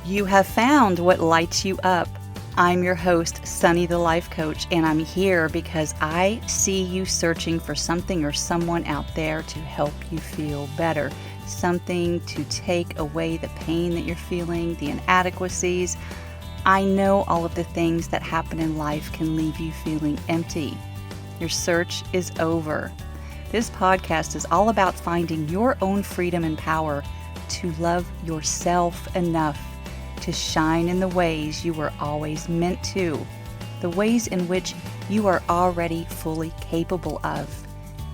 You have found what lights you up. I'm your host, Sunny the Life Coach, and I'm here because I see you searching for something or someone out there to help you feel better. Something to take away the pain that you're feeling, the inadequacies. I know all of the things that happen in life can leave you feeling empty. Your search is over. This podcast is all about finding your own freedom and power to love yourself enough to shine in the ways you were always meant to, the ways in which you are already fully capable of.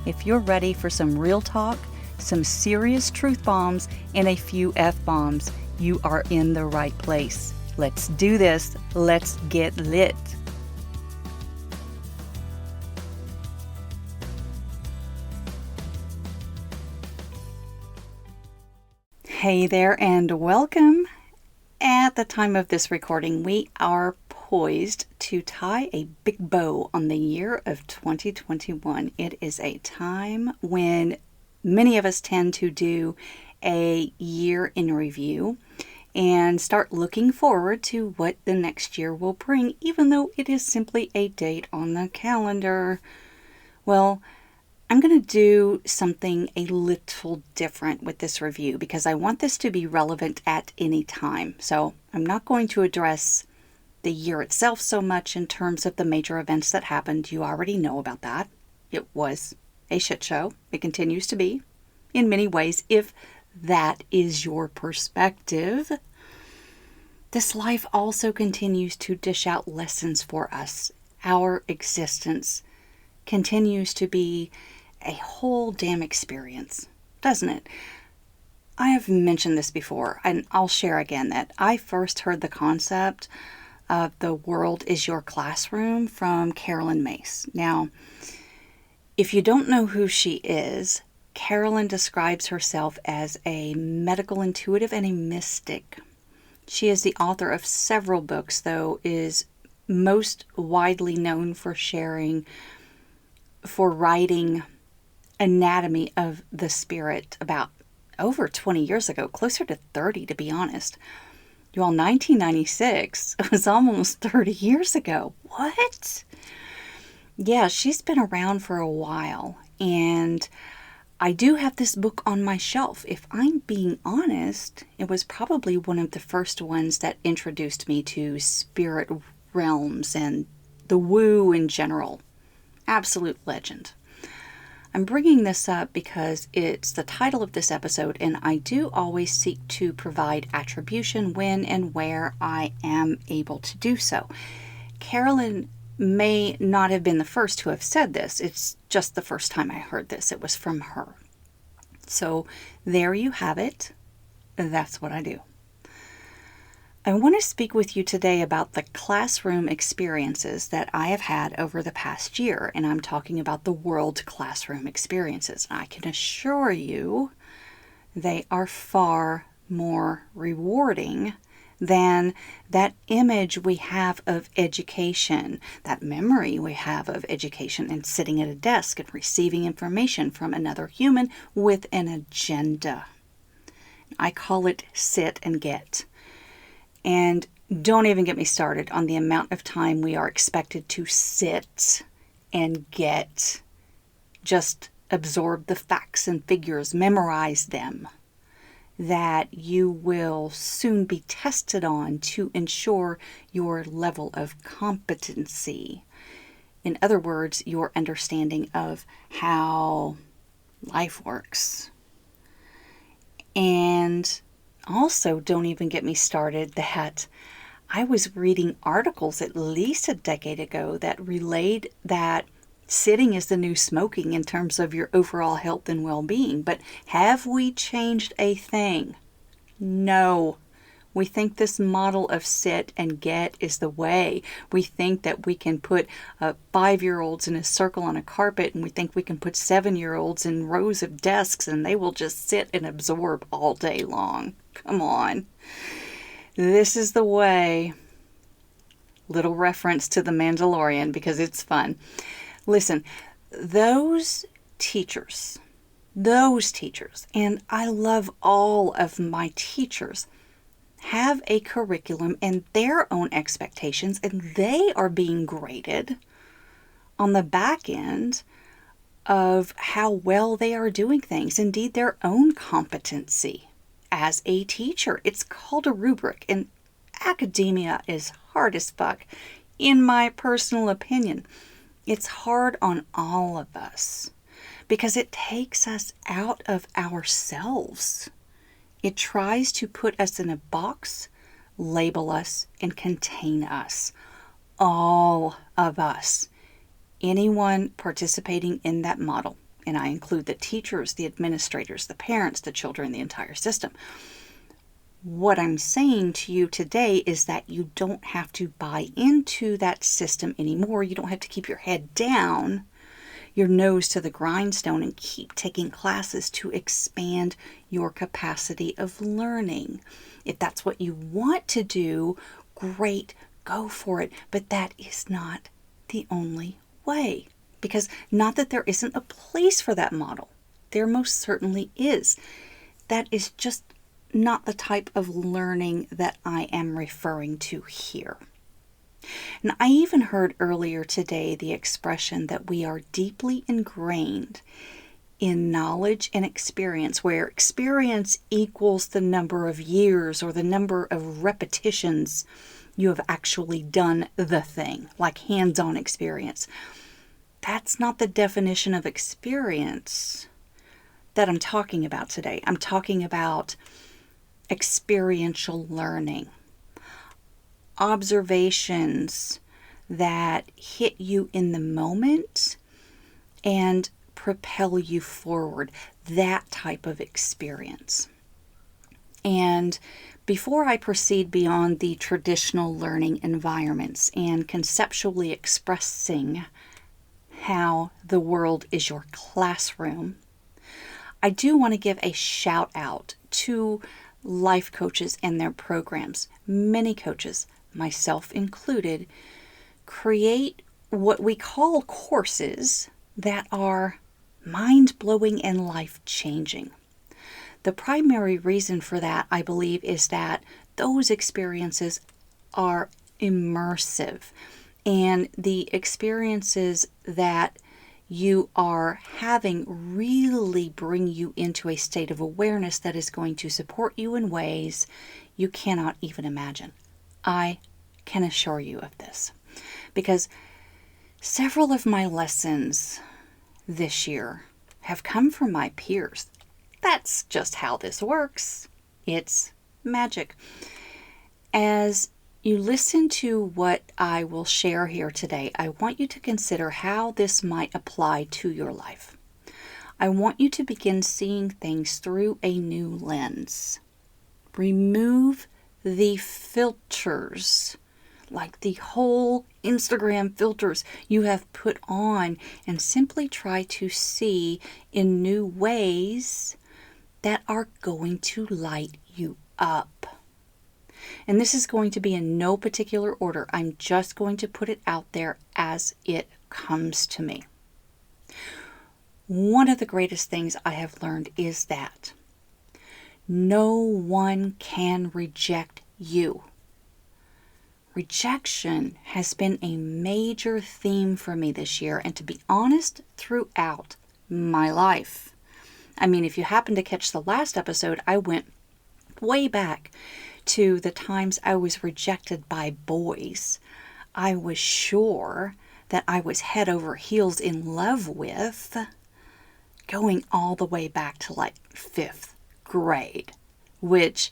If you're ready for some real talk, some serious truth bombs, and a few F-bombs, you are in the right place. Let's do this. Let's get lit. Hey there and welcome. At the time of this recording, we are poised to tie a big bow on the year of 2021. It is a time when many of us tend to do a year in review and start looking forward to what the next year will bring, even though it is simply a date on the calendar. Well, I'm going to do something a little different with this review because I want this to be relevant at any time. So I'm not going to address the year itself so much in terms of the major events that happened. You already know about that. It was a shit show. It continues to be in many ways, if that is your perspective. This life also continues to dish out lessons for us. Our existence continues to be a whole damn experience, doesn't it? I have mentioned this before, and I'll share again that I first heard the concept of the world is your classroom from Carolyn Myss. Now, if you don't know who she is, Carolyn describes herself as a medical intuitive and a mystic. She is the author of several books, though is most widely known for writing Anatomy of the Spirit about over 20 years ago, closer to 30 to be honest. You all, 1996 was almost 30 years ago. What? Yeah, she's been around for a while, and I do have this book on my shelf. If I'm being honest, it was probably one of the first ones that introduced me to spirit realms and the woo in general. Absolute legend. I'm bringing this up because it's the title of this episode, and I do always seek to provide attribution when and where I am able to do so. Carolyn may not have been the first to have said this. It's just the first time I heard this. It was from her. So there you have it. That's what I do. I want to speak with you today about the classroom experiences that I have had over the past year, and I'm talking about the world classroom experiences. I can assure you they are far more rewarding than that image we have of education, that memory we have of education and sitting at a desk and receiving information from another human with an agenda. I call it sit and get. And don't even get me started on the amount of time we are expected to sit and get, just absorb the facts and figures, memorize them, that you will soon be tested on to ensure your level of competency. In other words, your understanding of how life works. And also, don't even get me started that I was reading articles at least a decade ago that relayed that sitting is the new smoking in terms of your overall health and well-being. But have we changed a thing? No. We think this model of sit and get is the way. We think that we can put 5-year-olds in a circle on a carpet, and we think we can put 7-year-olds in rows of desks and they will just sit and absorb all day long. Come on. This is the way. Little reference to The Mandalorian because it's fun. Listen, those teachers, and I love all of my teachers, have a curriculum and their own expectations, and they are being graded on the back end of how well they are doing things, indeed their own competency as a teacher. It's called a rubric, and academia is hard as fuck, in my personal opinion. It's hard on all of us because it takes us out of ourselves. It tries to put us in a box, label us, and contain us. All of us. Anyone participating in that model. And I include the teachers, the administrators, the parents, the children, the entire system. What I'm saying to you today is that you don't have to buy into that system anymore. You don't have to keep your head down, your nose to the grindstone, and keep taking classes to expand your capacity of learning. If that's what you want to do, great, go for it. But that is not the only way. Because not that there isn't a place for that model. There most certainly is. That is just not the type of learning that I am referring to here. And I even heard earlier today the expression that we are deeply ingrained in knowledge and experience, where experience equals the number of years or the number of repetitions you have actually done the thing, like hands-on experience. That's not the definition of experience that I'm talking about today. I'm talking about experiential learning. Observations that hit you in the moment and propel you forward. That type of experience. And before I proceed beyond the traditional learning environments and conceptually expressing how the world is your classroom, I do want to give a shout out to life coaches and their programs. Many coaches, myself included, create what we call courses that are mind-blowing and life-changing. The primary reason for that, I believe, is that those experiences are immersive, and the experiences that you are having really bring you into a state of awareness that is going to support you in ways you cannot even imagine. I can assure you of this, because several of my lessons this year have come from my peers. That's just how this works. It's magic. As you listen to what I will share here today, I want you to consider how this might apply to your life. I want you to begin seeing things through a new lens. Remove the filters, like the whole Instagram filters you have put on, and simply try to see in new ways that are going to light you up. And this is going to be in no particular order. I'm just going to put it out there as it comes to me. One of the greatest things I have learned is that no one can reject you. Rejection has been a major theme for me this year, and to be honest, throughout my life. I mean, if you happen to catch the last episode, I went way back to the times I was rejected by boys I was sure that I was head over heels in love with, going all the way back to like 5th grade, which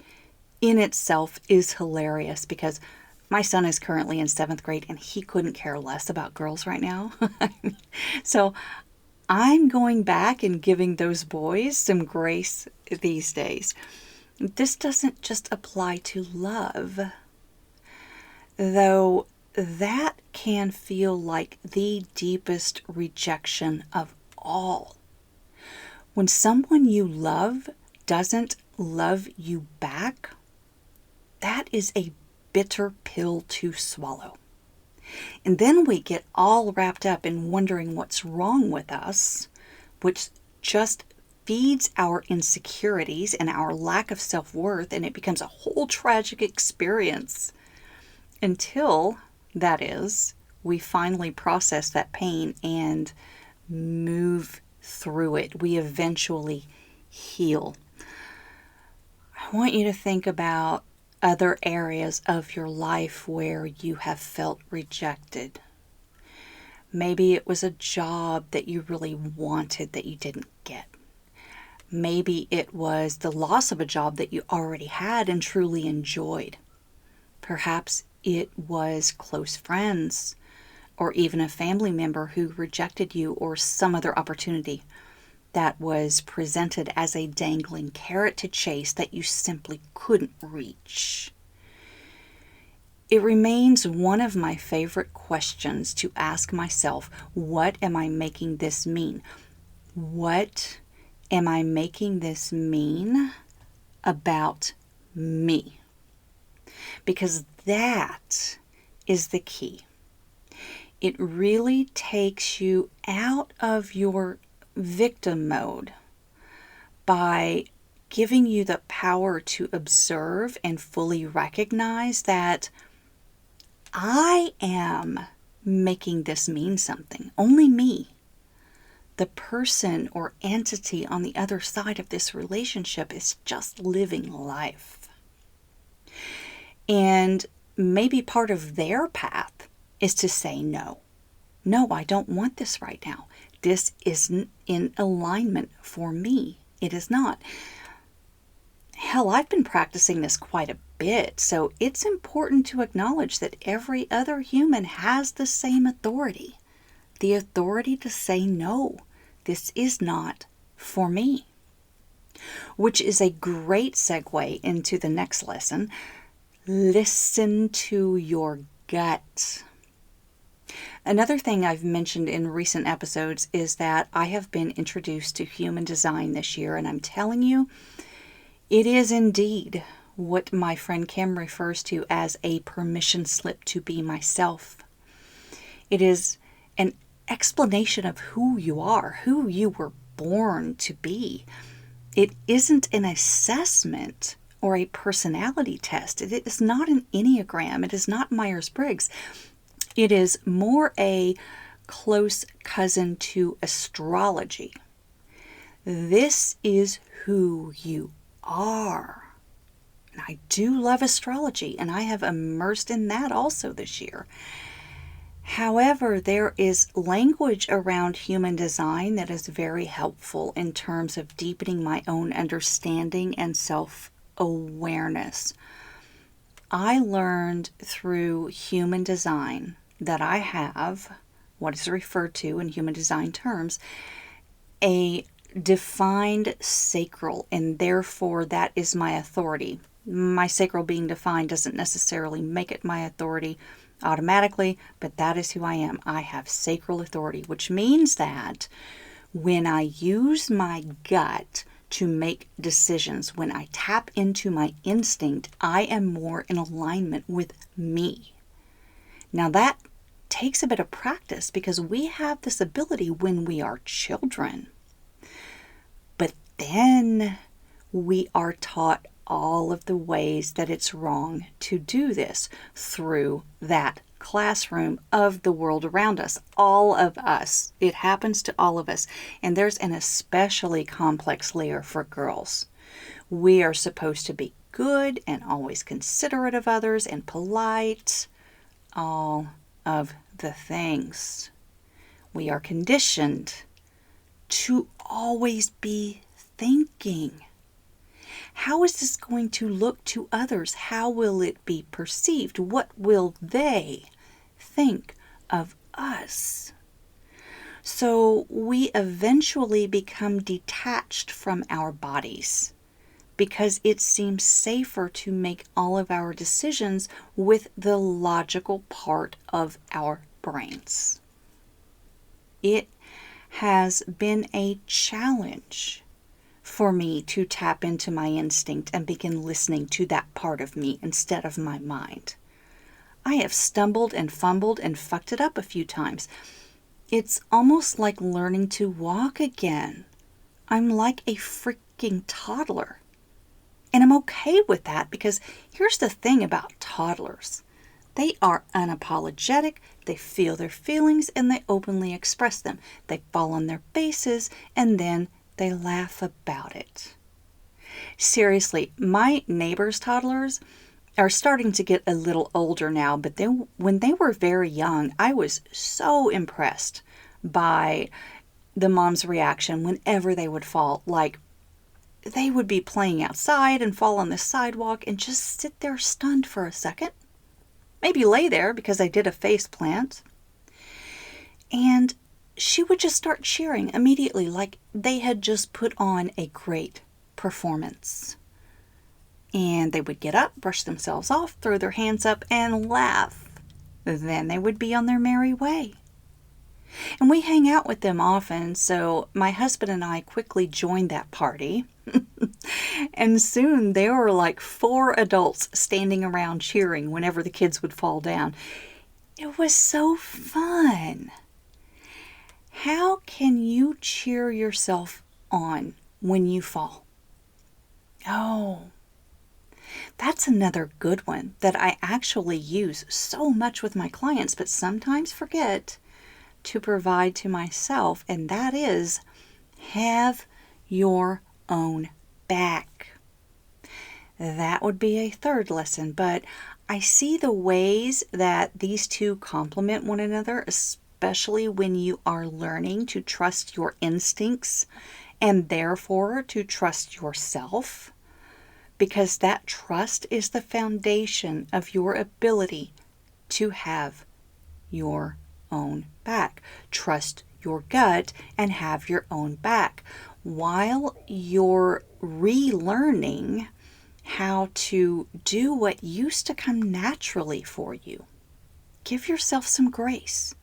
in itself is hilarious because my son is currently in 7th grade and he couldn't care less about girls right now. So I'm going back and giving those boys some grace these days. This doesn't just apply to love, though that can feel like the deepest rejection of all. When someone you love doesn't love you back, that is a bitter pill to swallow. And then we get all wrapped up in wondering what's wrong with us, which just feeds our insecurities and our lack of self-worth, and it becomes a whole tragic experience until, that is, we finally process that pain and move through it. We eventually heal. I want you to think about other areas of your life where you have felt rejected. Maybe it was a job that you really wanted that you didn't get. Maybe it was the loss of a job that you already had and truly enjoyed. Perhaps it was close friends or even a family member who rejected you, or some other opportunity that was presented as a dangling carrot to chase that you simply couldn't reach. It remains one of my favorite questions to ask myself, what am I making this mean? What am I making this mean about me? Because that is the key. It really takes you out of your victim mode by giving you the power to observe and fully recognize that I am making this mean something. Only me. The person or entity on the other side of this relationship is just living life. And maybe part of their path is to say no. No, I don't want this right now. This isn't in alignment for me. It is not. Hell, I've been practicing this quite a bit, so it's important to acknowledge that every other human has the same authority. The authority to say no. This is not for me. Which is a great segue into the next lesson. Listen to your gut. Another thing I've mentioned in recent episodes is that I have been introduced to human design this year, and I'm telling you, it is indeed what my friend Kim refers to as a permission slip to be myself. It is an explanation of who you are, who you were born to be. It isn't an assessment or a personality test. It is not an Enneagram. It is not Myers-Briggs. It is more a close cousin to astrology. This is who you are. And I do love astrology, and I have immersed in that also this year. However, there is language around human design that is very helpful in terms of deepening my own understanding and self-awareness. I learned through human design that I have what is referred to in human design terms, a defined sacral, and therefore that is my authority. My sacral being defined doesn't necessarily make it my authority automatically, but that is who I am. I have sacral authority, which means that when I use my gut to make decisions, when I tap into my instinct, I am more in alignment with me. Now that takes a bit of practice because we have this ability when we are children. But then we are taught all of the ways that it's wrong to do this through that classroom of the world around us. All of us. It happens to all of us. And there's an especially complex layer for girls. We are supposed to be good and always considerate of others and polite. All of the things. We are conditioned to always be thinking. How is this going to look to others? How will it be perceived? What will they think of us? So we eventually become detached from our bodies because it seems safer to make all of our decisions with the logical part of our brains. It has been a challenge for me to tap into my instinct and begin listening to that part of me instead of my mind. I have stumbled and fumbled and fucked it up a few times. It's almost like learning to walk again. I'm like a freaking toddler. And I'm okay with that because here's the thing about toddlers. They are unapologetic, they feel their feelings, and they openly express them. They fall on their faces, and then they laugh about it. Seriously, my neighbors' toddlers are starting to get a little older now, but when they were very young, I was so impressed by the mom's reaction whenever they would fall. Like, they would be playing outside and fall on the sidewalk and just sit there stunned for a second. Maybe lay there because I did a face plant. And she would just start cheering immediately like they had just put on a great performance. And they would get up, brush themselves off, throw their hands up, and laugh. Then they would be on their merry way. And we hang out with them often, so my husband and I quickly joined that party. And soon there were like 4 adults standing around cheering whenever the kids would fall down. It was so fun. How can you cheer yourself on when you fall? Oh, that's another good one that I actually use so much with my clients, but sometimes forget to provide to myself, and that is have your own back. That would be a third lesson, but I see the ways that these two complement one another, especially when you are learning to trust your instincts and therefore to trust yourself, because that trust is the foundation of your ability to have your own back. Trust your gut and have your own back while you're relearning how to do what used to come naturally for you. Give yourself some grace.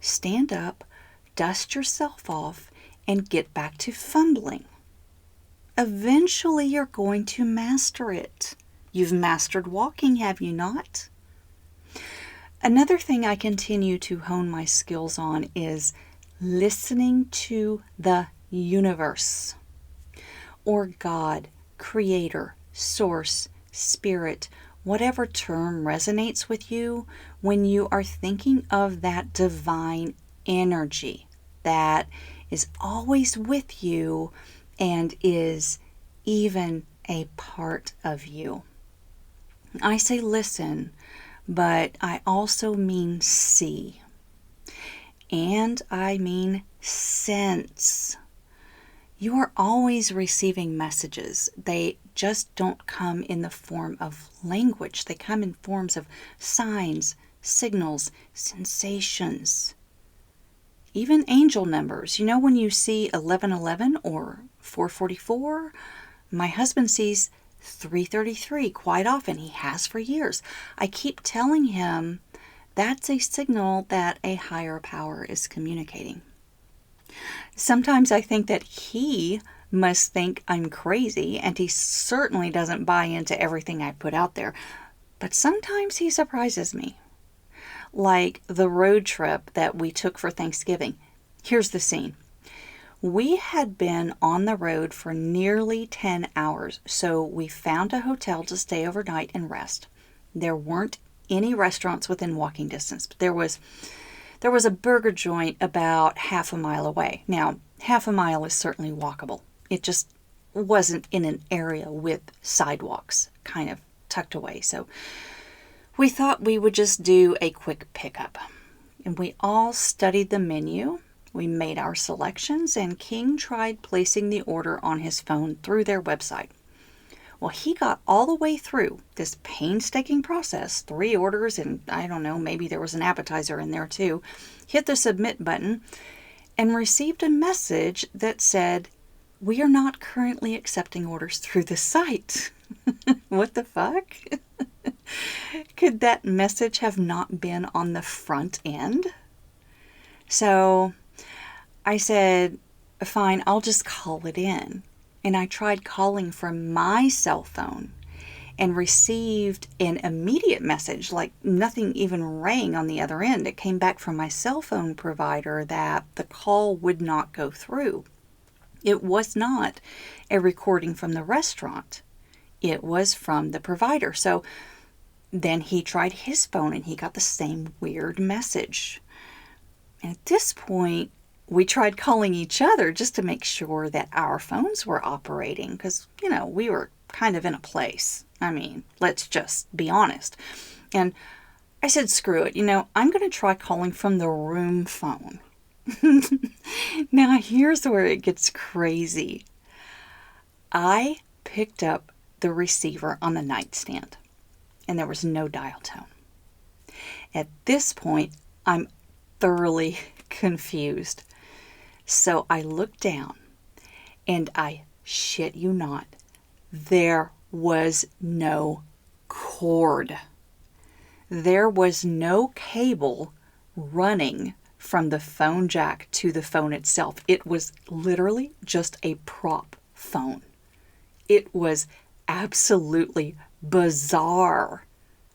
Stand up, dust yourself off, and get back to fumbling. Eventually you're going to master it. You've mastered walking, have you not? Another thing I continue to hone my skills on is listening to the universe, or God, Creator, Source, Spirit, whatever term resonates with you when you are thinking of that divine energy that is always with you and is even a part of you. I say listen, but I also mean see. And I mean sense. You are always receiving messages. They just don't come in the form of language. They come in forms of signs, signals, sensations. Even angel numbers. You know when you see 1111 or 444? My husband sees 333 quite often. He has for years. I keep telling him that's a signal that a higher power is communicating. Sometimes I think that he must think I'm crazy, and he certainly doesn't buy into everything I put out there. But sometimes he surprises me. Like the road trip that we took for Thanksgiving. Here's the scene. We had been on the road for nearly 10 hours, so we found a hotel to stay overnight and rest. There weren't any restaurants within walking distance, but there was a burger joint about half a mile away. Now, half a mile is certainly walkable. It just wasn't in an area with sidewalks kind of tucked away. So we thought we would just do a quick pickup. And we all studied the menu. We made our selections, and King tried placing the order on his phone through their website. Well, he got all the way through this painstaking process, 3 orders, and I don't know, maybe there was an appetizer in there too, hit the submit button, and received a message that said, "We are not currently accepting orders through the site." What the fuck? Could that message have not been on the front end? So I said, fine, I'll just call it in. And I tried calling from my cell phone and received an immediate message, like nothing even rang on the other end. It came back from my cell phone provider that the call would not go through. It was not a recording from the restaurant. It was from the provider. So then he tried his phone and he got the same weird message. And at this point, we tried calling each other just to make sure that our phones were operating because, we were kind of in a place. I mean, let's just be honest. And I said, screw it. I'm going to try calling from the room phone. Now, here's where it gets crazy. I picked up the receiver on the nightstand, and there was no dial tone. At this point, I'm thoroughly confused. So I looked down, and I shit you not, there was no cord. There was no cable running from the phone jack to the phone itself. It was literally just a prop phone. It was absolutely bizarre.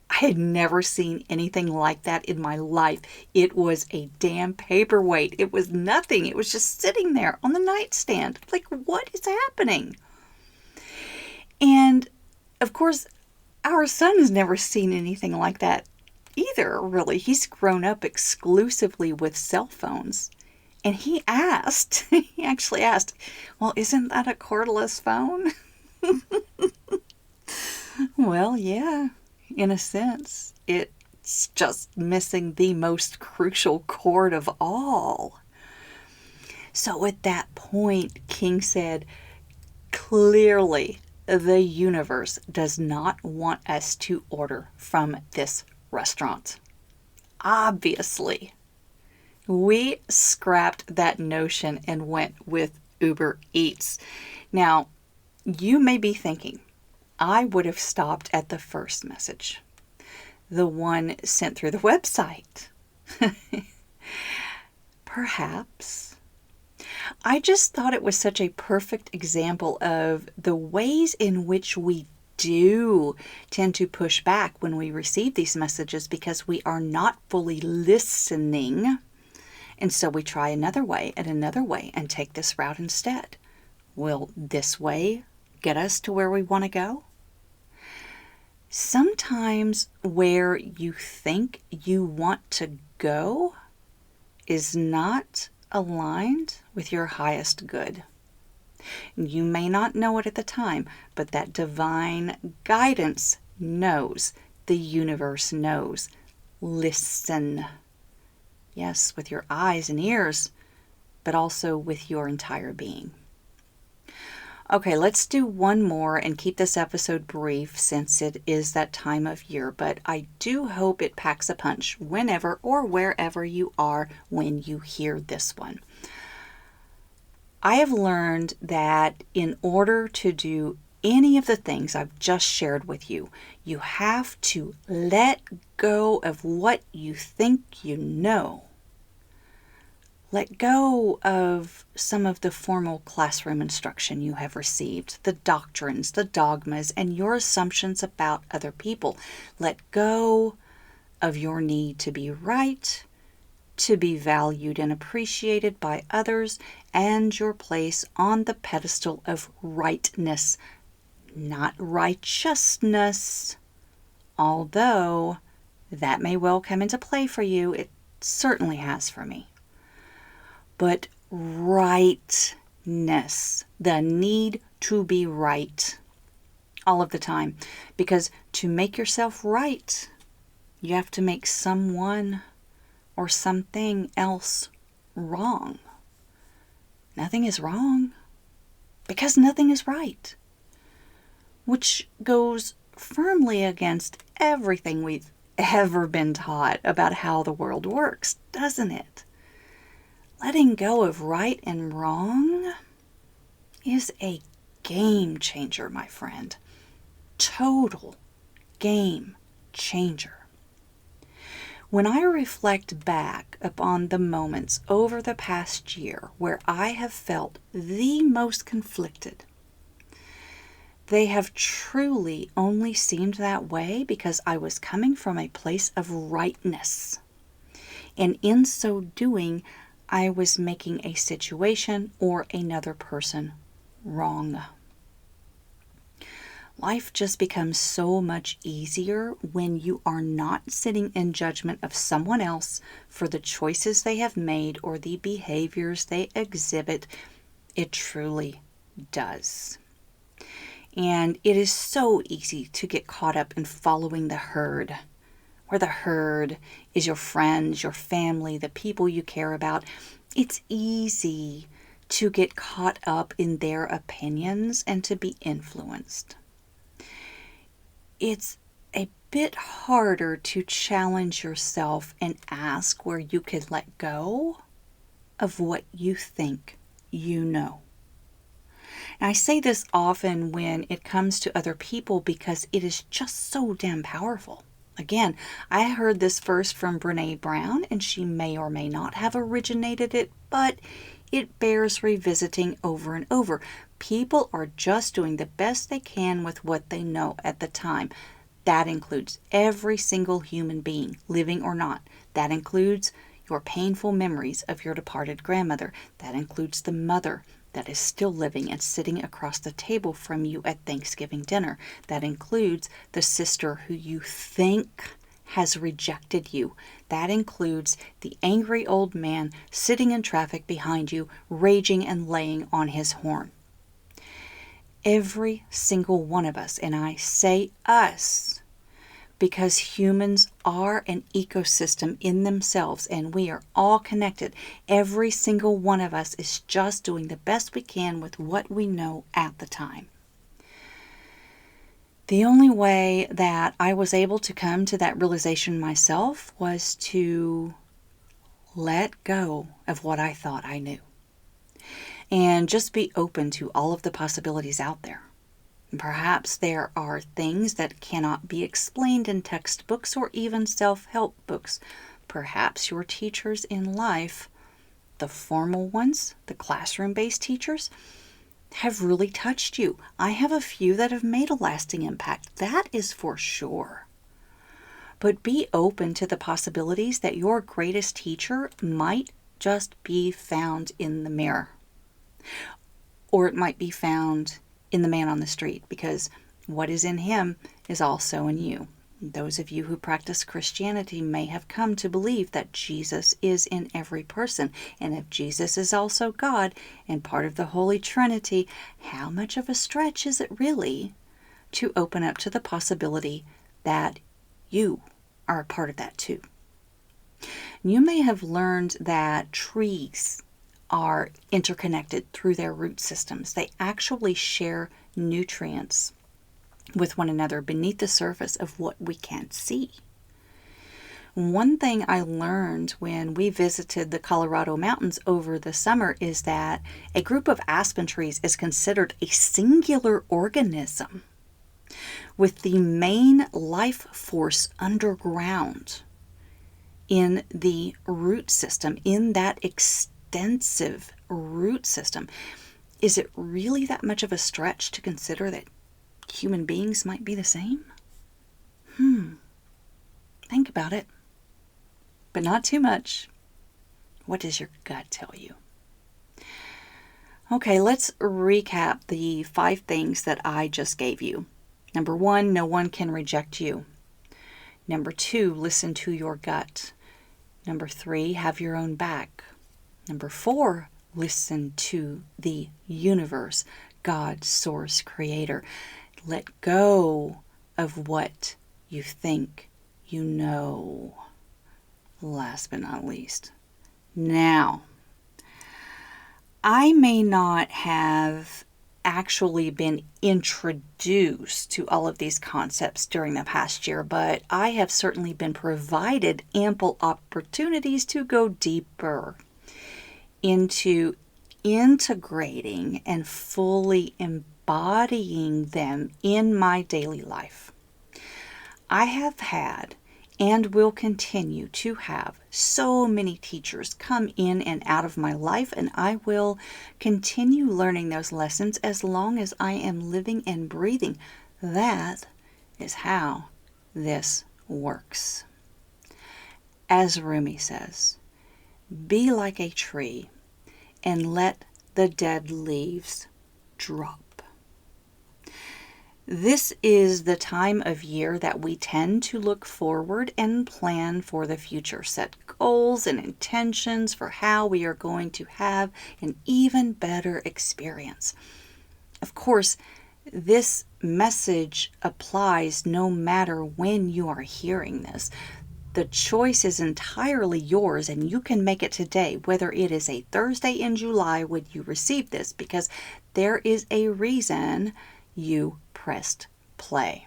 I had never seen anything like that in my life. It was a damn paperweight. It was nothing. It was just sitting there on the nightstand. Like, what is happening? And, of course, our son has never seen anything like that either, really. He's grown up exclusively with cell phones. And he actually asked, well, isn't that a cordless phone? Well, yeah, in a sense. It's just missing the most crucial cord of all. So at that point, King said, clearly, the universe does not want us to order from this restaurant. Obviously. We scrapped that notion and went with Uber Eats. Now, you may be thinking, I would have stopped at the first message, the one sent through the website. Perhaps. I just thought it was such a perfect example of the ways in which we do tend to push back when we receive these messages because we are not fully listening. And so we try another way and take this route instead. Will this way get us to where we want to go? Sometimes where you think you want to go is not aligned with your highest good. You may not know it at the time, but that divine guidance knows. The universe knows. Listen. Yes, with your eyes and ears, but also with your entire being. Okay, let's do one more and keep this episode brief since it is that time of year, but I do hope it packs a punch whenever or wherever you are when you hear this one. I have learned that in order to do any of the things I've just shared with you, you have to let go of what you think you know. Let go of some of the formal classroom instruction you have received, the doctrines, the dogmas, and your assumptions about other people. Let go of your need to be right, to be valued and appreciated by others, and your place on the pedestal of rightness, not righteousness. Although that may well come into play for you, it certainly has for me. But rightness, the need to be right all of the time. Because to make yourself right, you have to make someone or something else wrong. Nothing is wrong because nothing is right. Which goes firmly against everything we've ever been taught about how the world works, doesn't it? Letting go of right and wrong is a game changer, my friend. Total game changer. When I reflect back upon the moments over the past year where I have felt the most conflicted, they have truly only seemed that way because I was coming from a place of rightness. And in so doing, I was making a situation or another person wrong. Life just becomes so much easier when you are not sitting in judgment of someone else for the choices they have made or the behaviors they exhibit. It truly does. And it is so easy to get caught up in following the herd, where the herd is your friends, your family, the people you care about. It's easy to get caught up in their opinions and to be influenced. It's a bit harder to challenge yourself and ask where you could let go of what you think you know. And I say this often when it comes to other people because it is just so damn powerful. Again, I heard this first from Brene Brown, and she may or may not have originated it, but it bears revisiting over and over. People are just doing the best they can with what they know at the time. That includes every single human being, living or not. That includes your painful memories of your departed grandmother. That includes the mother that is still living and sitting across the table from you at Thanksgiving dinner. That includes the sister who you think has rejected you. That includes the angry old man sitting in traffic behind you, raging and laying on his horn. Every single one of us, and I say us, because humans are an ecosystem in themselves and we are all connected. Every single one of us is just doing the best we can with what we know at the time. The only way that I was able to come to that realization myself was to let go of what I thought I knew and just be open to all of the possibilities out there. Perhaps there are things that cannot be explained in textbooks or even self-help books. Perhaps your teachers in life, the formal ones, the classroom-based teachers, have really touched you. I have a few that have made a lasting impact. That is for sure. But be open to the possibilities that your greatest teacher might just be found in the mirror. Or it might be found in the man on the street, because what is in him is also in you. Those of you who practice Christianity may have come to believe that Jesus is in every person. And if Jesus is also God and part of the Holy Trinity, how much of a stretch is it really to open up to the possibility that you are a part of that too? You may have learned that trees are interconnected through their root systems. They actually share nutrients with one another beneath the surface of what we can't see. One thing I learned when we visited the Colorado mountains over the summer is that a group of aspen trees is considered a singular organism with the main life force underground in the root system, in that extensive root system. Is it really that much of a stretch to consider that human beings might be the same? Think about it. But not too much. What does your gut tell you? Okay, let's recap the 5 things that I just gave you. Number 1, no one can reject you. Number 2, listen to your gut. Number 3, have your own back. Number 4, listen to the universe, God, source, creator. Let go of what you think you know. Last but not least. Now, I may not have actually been introduced to all of these concepts during the past year, but I have certainly been provided ample opportunities to go deeper into integrating and fully embodying them in my daily life. I have had and will continue to have so many teachers come in and out of my life, and I will continue learning those lessons as long as I am living and breathing. That is how this works. As Rumi says, Be like a tree and let the dead leaves drop. This is the time of year that we tend to look forward and plan for the future, set goals and intentions for how we are going to have an even better experience. Of course, this message applies no matter when you are hearing this. The choice is entirely yours, and you can make it today, whether it is a Thursday in July when you receive this, because there is a reason you pressed play.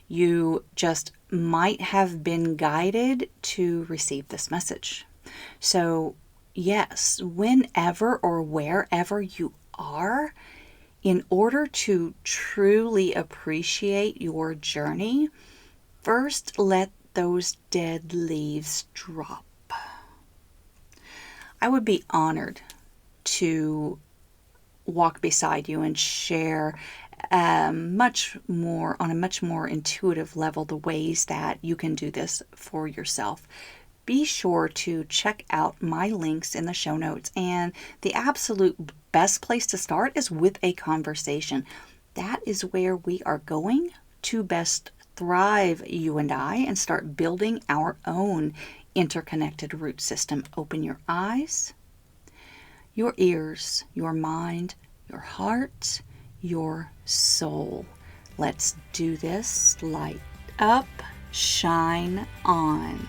You just might have been guided to receive this message. So, yes, whenever or wherever you are, in order to truly appreciate your journey, first let those dead leaves drop. I would be honored to walk beside you and share much more on a much more intuitive level the ways that you can do this for yourself. Be sure to check out my links in the show notes, and the absolute best place to start is with a conversation. That is where we are going to best thrive, you and I, and start building our own interconnected root system. Open your eyes, your ears, your mind, your heart, your soul. Let's do this. Light up, shine on.